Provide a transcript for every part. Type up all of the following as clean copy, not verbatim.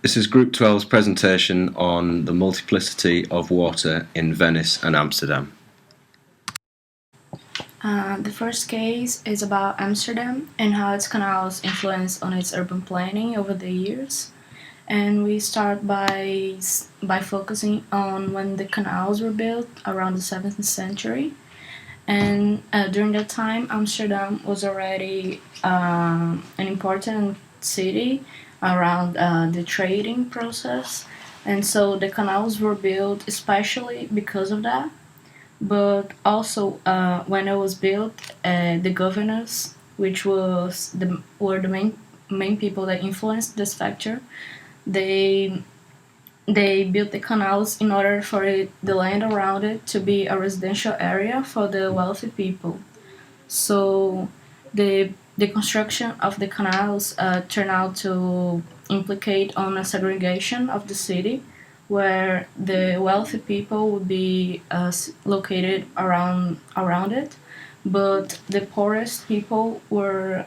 This is Group 12's presentation on the multiplicity of water in Venice and Amsterdam. The first case is about Amsterdam and how its canals influence on its urban planning over the years. And we start by focusing on when the canals were built around the 7th century. And during that time, Amsterdam was already an important city around the trading process. And so the canals were built especially because of that. But also, when it was built, the governors, which were the main people that influenced this factor, they built the canals in order for the land around it to be a residential area for the wealthy people. So the construction of the canals turned out to implicate on a segregation of the city, where the wealthy people would be located around it, but the poorest people weren't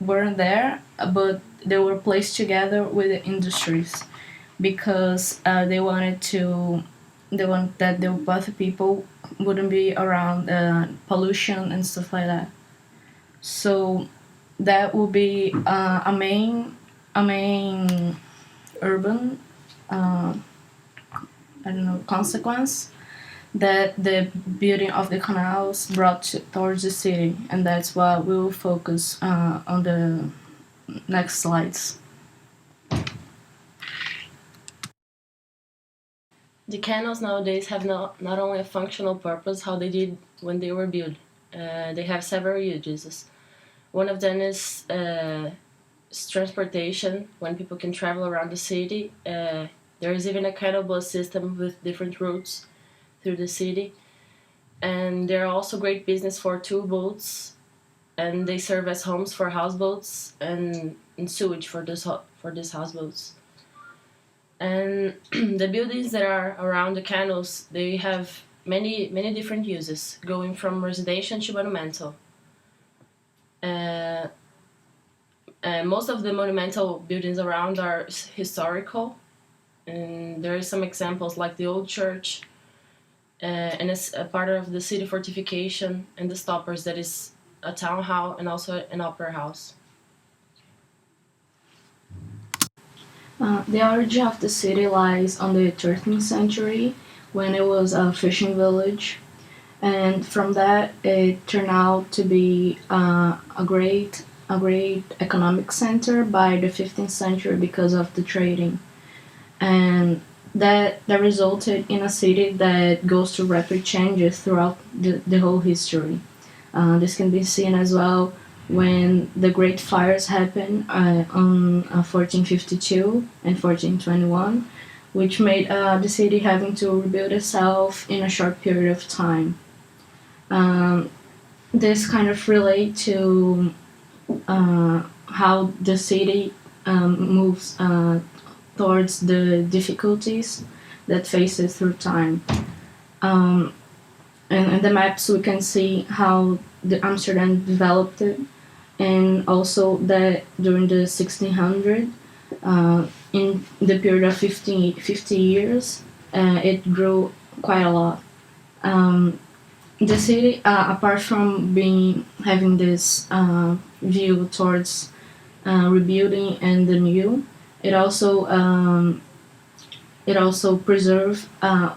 there, but they were placed together with the industries because they want that the wealthy people wouldn't be around pollution and stuff like that. So that would be a main urban uh, consequence that the building of the canals brought towards the city, and that's what we will focus on the next slides. The canals nowadays have not only a functional purpose how they did when they were built. They have several uses. One of them is transportation, when people can travel around the city. There is even a canal bus system with different routes through the city. And they're also great business for tool boats, and they serve as homes for houseboats and sewage for these houseboats. And the buildings that are around the canals, they have many different uses, going from residential to monumental. Most of the monumental buildings around are historical, and there are some examples like the old church, and it's a part of the city fortification, and the stoppers, that is a town hall and also an opera house. The origin of the city lies on the 13th century, when it was a fishing village, and from that it turned out to be a great economic center by the 15th century because of the trading, and that resulted in a city that goes through rapid changes throughout the whole history. This can be seen as well when the Great Fires happened on 1452 and 1421, which made the city having to rebuild itself in a short period of time. This kind of relate to how the city moves towards the difficulties that faces through time. Um, and in the maps we can see how the Amsterdam developed it, and also that during the 1600, in the period of 50 years, it grew quite a lot. The city, apart from having this view towards rebuilding and the new, it also preserve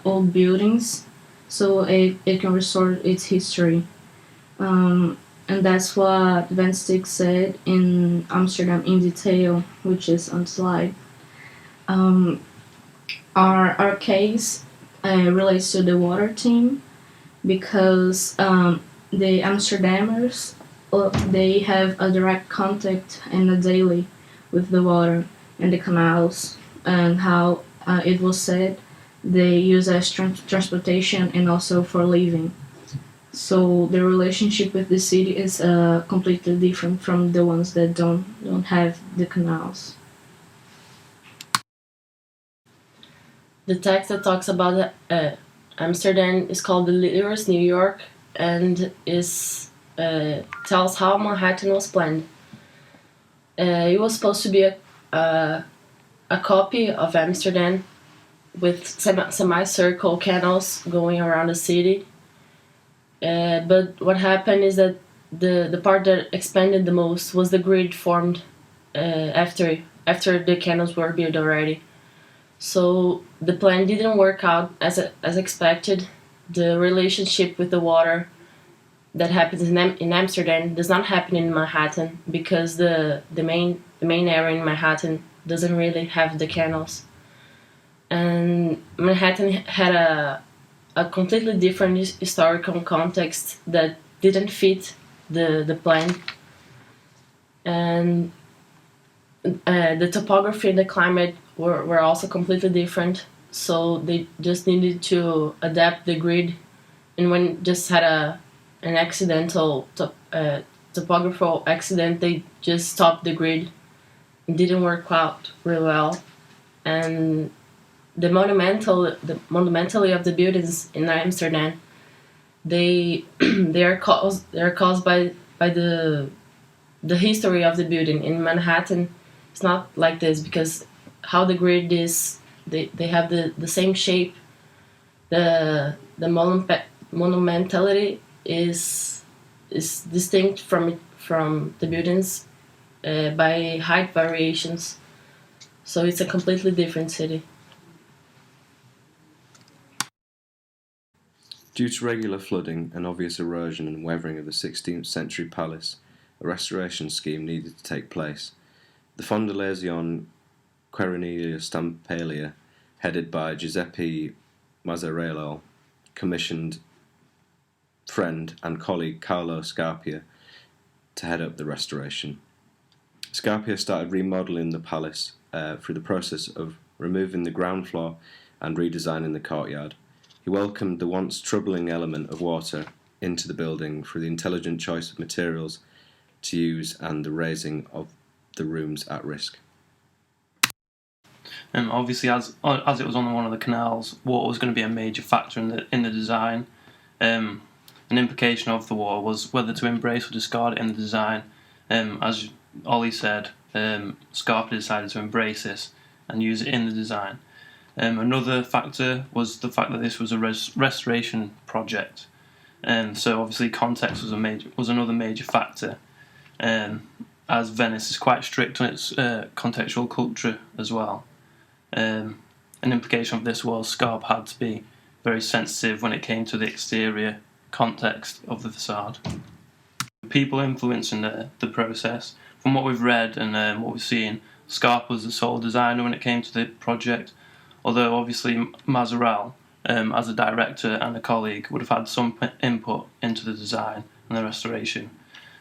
old buildings, so it can restore its history. And that's what Van Styk said in Amsterdam in Detail, which is on slide. Our case relates to the water team, because the Amsterdammers, they have a direct contact and a daily with the water and the canals, and how it was said they use as transportation and also for living. So the relationship with the city is completely different from the ones that don't have the canals. The text that talks about Amsterdam is called The Leader's New York, and tells how Manhattan was planned. It was supposed to be a a copy of Amsterdam with semicircle canals going around the city. But what happened is that the part that expanded the most was the grid formed after the canals were built already. So the plan didn't work out as expected. The relationship with the water that happens in Amsterdam does not happen in Manhattan because the main area in Manhattan doesn't really have the canals, and Manhattan had a completely different historical context that didn't fit the plan, and the topography and the climate were also completely different. So they just needed to adapt the grid, and when just had an accidental topographical accident, they just stopped the grid. It didn't work out really well, and the monumentality of the buildings in Amsterdam, they they are caused by the history of the building. In Manhattan, it's not like this because how the grid is, they have the same shape. The monumentality is distinct from the buildings by height variations. So it's a completely different city. Due to regular flooding and obvious erosion and weathering of the 16th century palace, a restoration scheme needed to take place. The Fondazione Quirinilia Stampalia, headed by Giuseppe Mazzarello, commissioned friend and colleague Carlo Scarpia to head up the restoration. Scarpia started remodelling the palace through the process of removing the ground floor and redesigning the courtyard. He welcomed the once troubling element of water into the building through the intelligent choice of materials to use and the raising of the rooms at risk. Obviously, as it was on one of the canals, water was going to be a major factor in the design. An implication of the water was whether to embrace or discard it in the design. As Ollie said, Scarpa decided to embrace this and use it in the design. Another factor was the fact that this was a restoration project, so obviously context was another major factor. As Venice is quite strict on its contextual culture as well. An implication of this was Scarp had to be very sensitive when it came to the exterior context of the facade. People influencing the process, from what we've read and what we've seen, Scarp was the sole designer when it came to the project, although obviously Mazzarel, as a director and a colleague, would have had some input into the design and the restoration.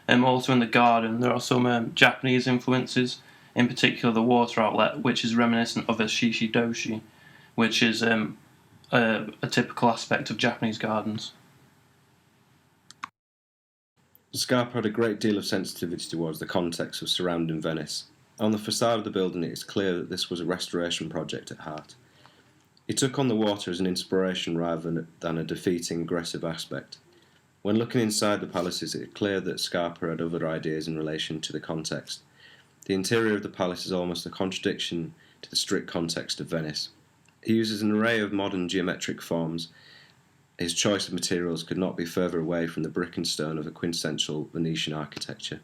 Also in the garden there are some Japanese influences, in particular the water outlet, which is reminiscent of a shishi-doshi, which is a typical aspect of Japanese gardens. Scarpa had a great deal of sensitivity towards the context of surrounding Venice. On the facade of the building it is clear that this was a restoration project at heart. He took on the water as an inspiration rather than a defeating, aggressive aspect. When looking inside the palaces, it is clear that Scarpa had other ideas in relation to the context. The interior of the palace is almost a contradiction to the strict context of Venice. He uses an array of modern geometric forms. His choice of materials could not be further away from the brick and stone of a quintessential Venetian architecture.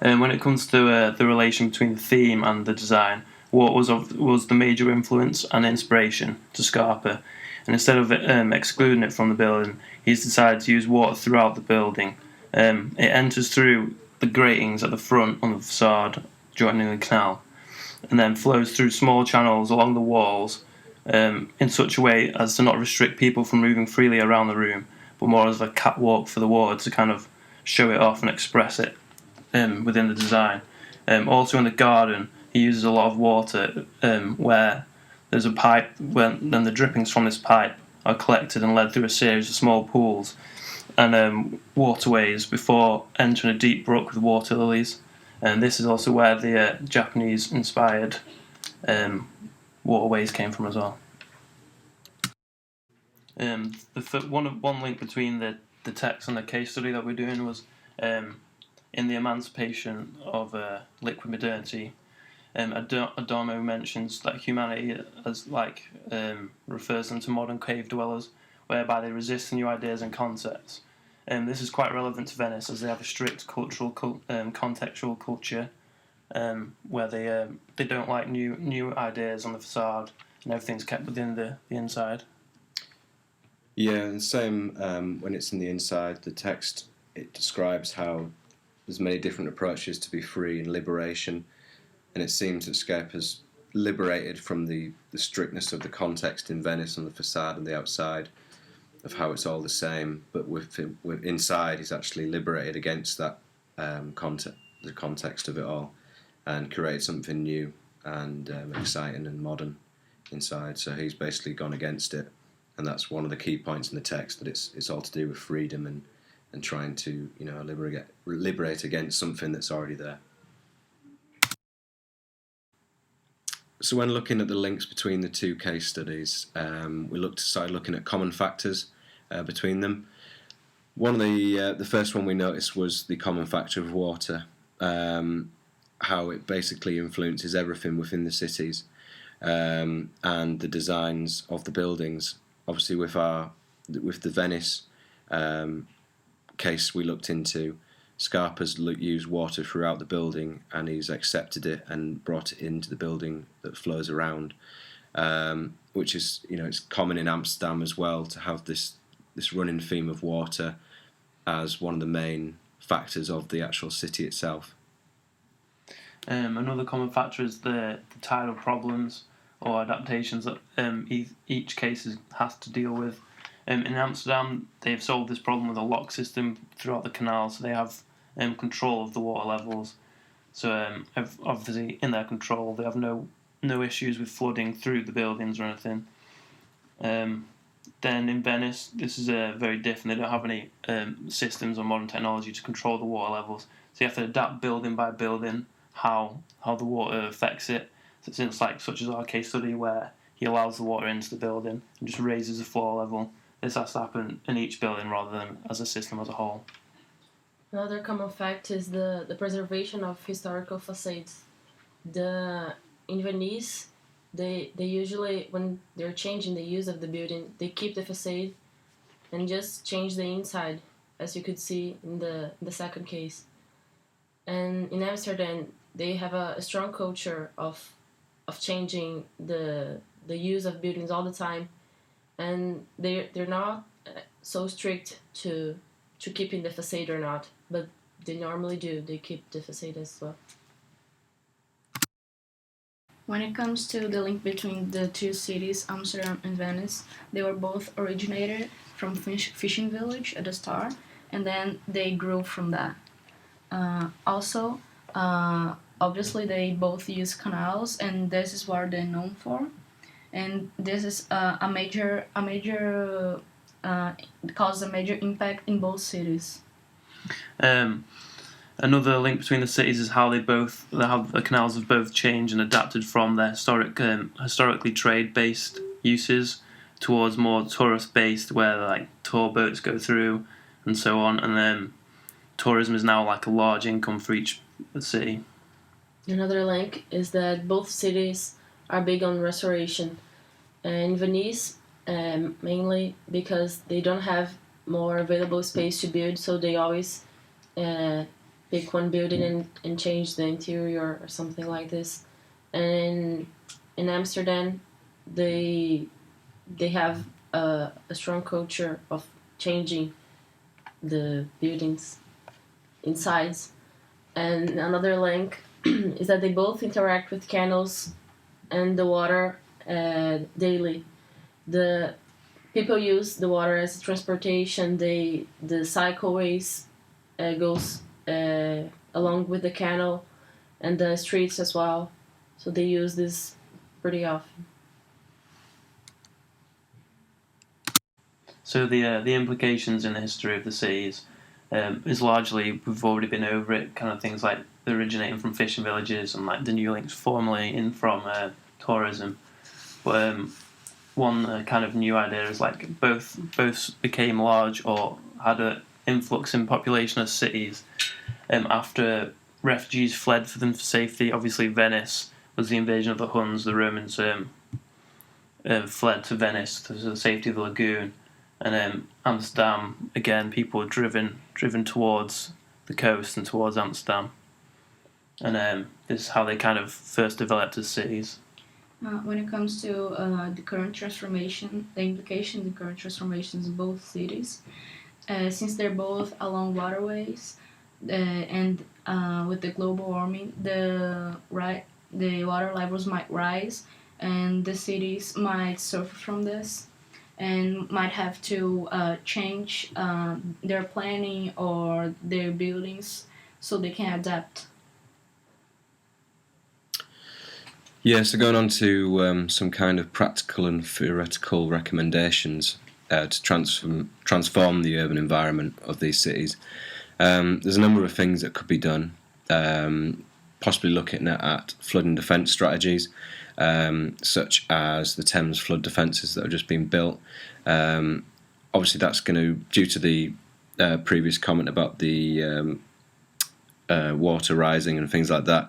When it comes to the relation between the theme and the design, what was the major influence and inspiration to Scarpa, and instead of excluding it from the building, he's decided to use water throughout the building. It enters through the gratings at the front on the facade, joining the canal, and then flows through small channels along the walls in such a way as to not restrict people from moving freely around the room, but more as a catwalk for the water to kind of show it off and express it within the design. Also in the garden, he uses a lot of water where there's a pipe, then the drippings from this pipe are collected and led through a series of small pools and waterways before entering a deep brook with water lilies. And this is also where the Japanese-inspired waterways came from as well. One link between the text and the case study that we're doing was in the emancipation of liquid modernity, Adorno mentions that humanity as refers them to modern cave dwellers, whereby they resist new ideas and concepts. This is quite relevant to Venice, as they have a strict contextual culture, where they don't like new ideas on the facade, and everything's kept within the inside. Yeah, and same when it's in the inside. The text, it describes how there's many different approaches to be free and liberation, and it seems that Scape has liberated from the strictness of the context in Venice on the facade and the outside, of how it's all the same, but with inside he's actually liberated against that the context of it all, and created something new and exciting and modern inside. So he's basically gone against it, and that's one of the key points in the text, that it's all to do with freedom and trying to liberate against something that's already there. So when looking at the links between the two case studies, we started looking at common factors between them. One of the first one we noticed was the common factor of water, how it basically influences everything within the cities, and the designs of the buildings. Obviously, with the Venice case we looked into, Scarpa's used water throughout the building, and he's accepted it and brought it into the building that flows around, which is, it's common in Amsterdam as well to have this running theme of water as one of the main factors of the actual city itself. Another common factor is the tidal problems or adaptations that each case has to deal with. In Amsterdam, they've solved this problem with a lock system throughout the canal, so they have control of the water levels. So obviously, in their control, they have no issues with flooding through the buildings or anything. Then in Venice, this is very different. They don't have any systems or modern technology to control the water levels, so you have to adapt building by building how the water affects it. So it's such as our case study, where he allows the water into the building and just raises the floor level. This has to happen in each building rather than as a system as a whole. Another common fact is the preservation of historical facades. In Venice, they usually, when they're changing the use of the building, they keep the facade and just change the inside, as you could see in the second case. And in Amsterdam, they have a strong culture of changing the use of buildings all the time, and they're not so strict to keeping the facade or not, but they normally do. They keep the facade as well. When it comes to the link between the two cities, Amsterdam and Venice, they were both originated from fishing village at the start, and then they grew from that. Also, obviously they both use canals, and this is what they're known for. And this is caused a major impact in both cities. Another link between the cities is how the canals have both changed and adapted from their historically trade-based uses towards more tourist-based, where tour boats go through and so on, and then tourism is now a large income for each city. Another link is that both cities are big on restoration. In Venice, mainly because they don't have more available space to build, so they always pick one building and change the interior or something like this. And in Amsterdam, they have a strong culture of changing the buildings insides. And another link is that they both interact with canals and the water daily. The people use the water as transportation. The cycleways goes along with the canal and the streets as well. So they use this pretty often. So the implications in the history of the cities is largely, we've already been over it, kind of things like originating from fishing villages and the new links formerly in from tourism. But one kind of new idea is both became large or had an influx in population as cities, after refugees fled for them for safety. Obviously, Venice was the invasion of the Huns. The Romans fled to Venice to the safety of the lagoon, and Amsterdam again. People were driven towards the coast and towards Amsterdam, and this is how they kind of first developed as cities. When it comes to the current transformation, the implications of current transformations in both cities, since they're both along waterways, and with the global warming, the water levels might rise, and the cities might suffer from this, and might have to change their planning or their buildings so they can adapt. Yeah, so going on to some kind of practical and theoretical recommendations to transform the urban environment of these cities. There's a number of things that could be done, possibly looking at flood and defence strategies, such as the Thames flood defences that have just been built. Obviously, that's going to, due to the previous comment about the water rising and things like that,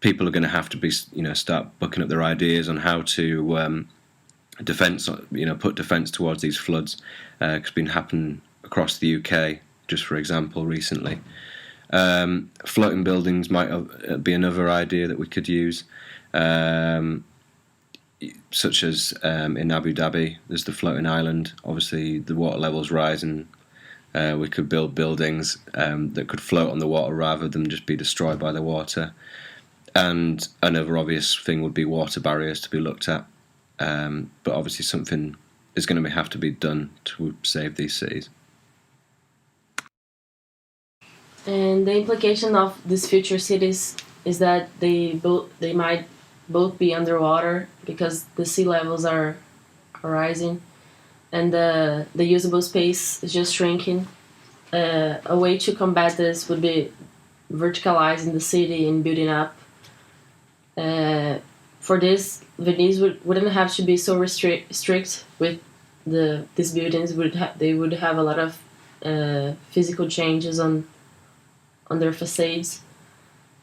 people are going to have to be, start booking up their ideas on how to put defence towards these floods. It's been happening across the UK, just for example, recently. Floating buildings might be another idea that we could use, such as in Abu Dhabi, there's the floating island. Obviously, the water level's rising. We could build buildings that could float on the water rather than just be destroyed by the water. And another obvious thing would be water barriers to be looked at. But obviously something is going to have to be done to save these cities. And the implication of these future cities is that they might both be underwater because the sea levels are rising, and the usable space is just shrinking. A way to combat this would be verticalizing the city and building up. For this, Venice wouldn't have to be so strict with these buildings. They would have a lot of physical changes on their facades.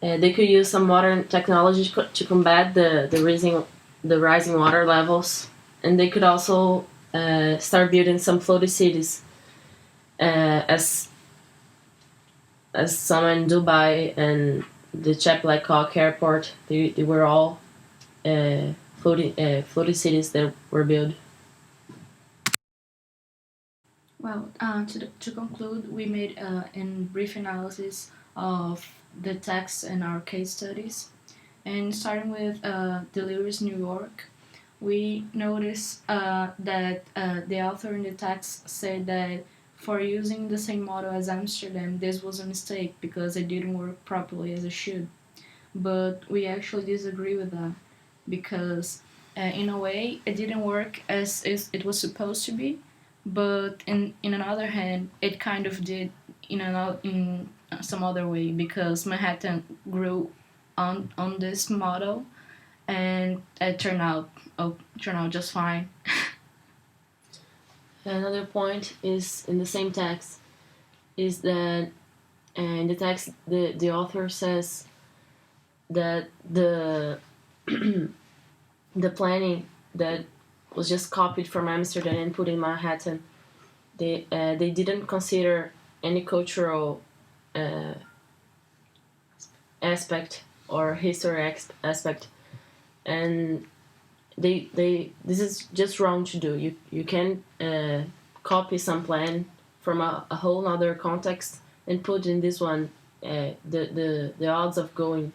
They could use some modern technology to combat the rising water levels, and they could also start building some floating cities, as some in Dubai and the Chapel-Cock Airport. They were all floating cities that were built. Well, to conclude, we made a brief analysis of the text in our case studies. And starting with Delirious New York, we noticed that the author in the text said that for using the same model as Amsterdam, this was a mistake because it didn't work properly as it should. But we actually disagree with that because in a way it didn't work as it was supposed to be, but in another hand it kind of did in some other way, because Manhattan grew on this model and it turned out just fine. Another point is in the same text is that in the text the author says that the the planning that was just copied from Amsterdam and put in Manhattan, they didn't consider any cultural aspect or history aspect, and this is just wrong to do. You can copy some plan from a whole other context and put in this one. The odds of going,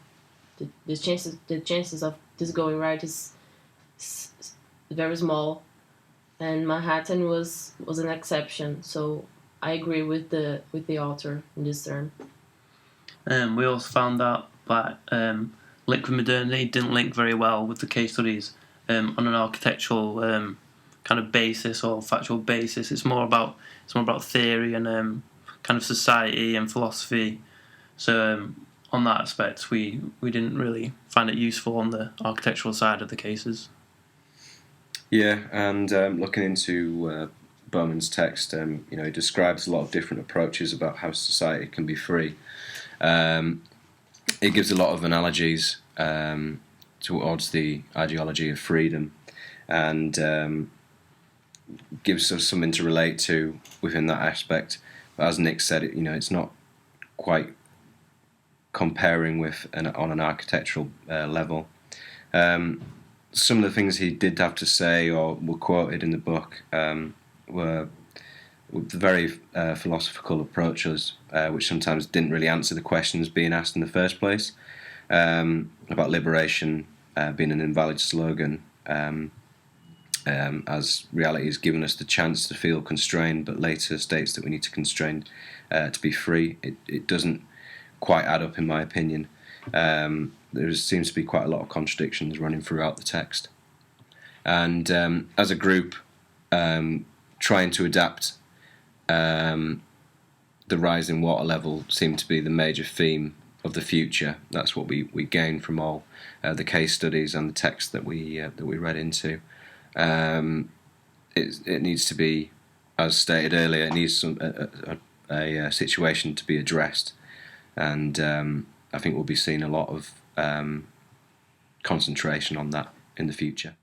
the chances of this going right is very small, and Manhattan was an exception. So I agree with the author in this term. We also found that liquid modernity didn't link very well with the case studies on an architectural kind of basis or factual basis. It's more about theory and kind of society and philosophy. So on that aspect, we didn't really find it useful on the architectural side of the cases. Yeah, and looking into Bowman's text, he describes a lot of different approaches about how society can be free. It gives a lot of analogies towards the ideology of freedom, and gives us something to relate to within that aspect. But as Nick said, it's not quite comparing with on an architectural level. Some of the things he did have to say or were quoted in the book were very philosophical approaches, which sometimes didn't really answer the questions being asked in the first place, about liberation being an invalid slogan, as reality has given us the chance to feel constrained, but later states that we need to constrain to be free. It doesn't quite add up, in my opinion. There seems to be quite a lot of contradictions running throughout the text. And as a group, trying to adapt, the rising water level seemed to be the major theme of the future. That's what we gained from all the case studies and the text that we read into. It needs to be, as stated earlier, it needs a situation to be addressed, and I think we'll be seeing a lot of concentration on that in the future.